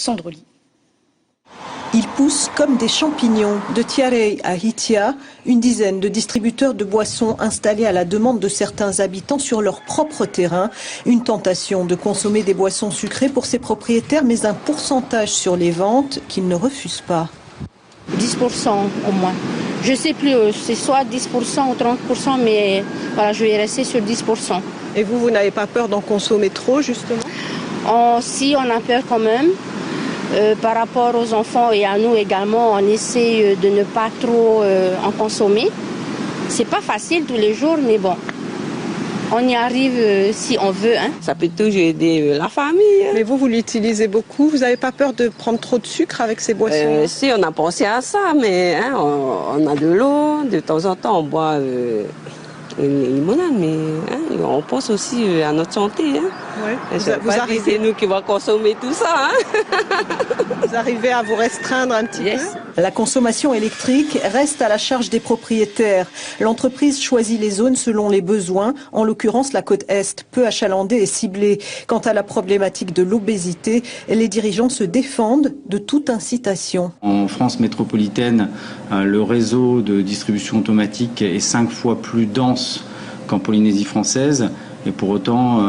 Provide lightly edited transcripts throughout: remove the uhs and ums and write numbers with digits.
Sandroli. Ils poussent comme des champignons. De Tiarey à Hitia, une dizaine de distributeurs de boissons installés à la demande de certains habitants sur leur propre terrain. Une tentation de consommer des boissons sucrées pour ses propriétaires, mais un pourcentage sur les ventes qu'ils ne refusent pas. 10% au moins. Je ne sais plus, c'est soit 10% ou 30%, mais voilà, je vais rester sur 10%. Et vous n'avez pas peur d'en consommer trop, justement? Si, on a peur quand même. Par rapport aux enfants et à nous également, on essaie de ne pas trop en consommer. C'est pas facile tous les jours, mais bon, on y arrive si on veut. Ça peut toujours aider la famille. Mais vous l'utilisez beaucoup. Vous n'avez pas peur de prendre trop de sucre avec ces boissons? Si, on a pensé à ça, mais on a de l'eau. De temps en temps, on boit une limonade, mais on pense aussi à notre santé. Ouais. C'est nous qui va consommer tout ça. Vous arrivez à vous restreindre un petit peu? La consommation électrique reste à la charge des propriétaires. L'entreprise choisit les zones selon les besoins. En l'occurrence, la côte Est, peu achalandée et ciblée. Quant à la problématique de l'obésité, les dirigeants se défendent de toute incitation. En France métropolitaine, le réseau de distribution automatique est 5 fois plus dense qu'en Polynésie française. Et pour autant,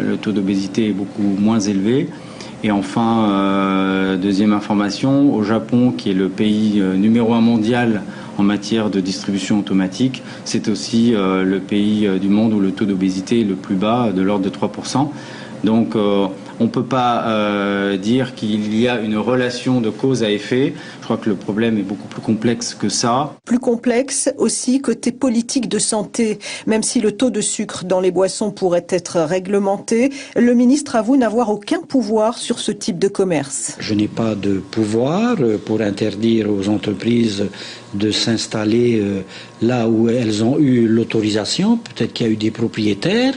le taux d'obésité est beaucoup moins élevé. Et enfin, deuxième information, au Japon, qui est le pays numéro 1 mondial en matière de distribution automatique, c'est aussi le pays du monde où le taux d'obésité est le plus bas, de l'ordre de 3%. Donc on ne peut pas dire qu'il y a une relation de cause à effet. Je crois que le problème est beaucoup plus complexe que ça. Plus complexe aussi côté politique de santé. Même si le taux de sucre dans les boissons pourrait être réglementé, le ministre avoue n'avoir aucun pouvoir sur ce type de commerce. Je n'ai pas de pouvoir pour interdire aux entreprises de s'installer là où elles ont eu l'autorisation. Peut-être qu'il y a eu des propriétaires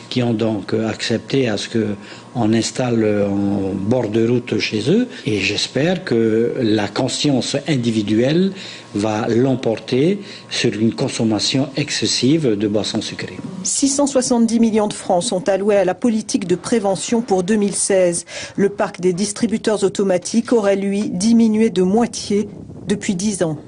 qui ont donc accepté à ce qu'on installe en bord de route chez eux. Et j'espère que la conscience individuelle va l'emporter sur une consommation excessive de boissons sucrées. 670 millions de francs sont alloués à la politique de prévention pour 2016. Le parc des distributeurs automatiques aurait, lui, diminué de moitié depuis 10 ans.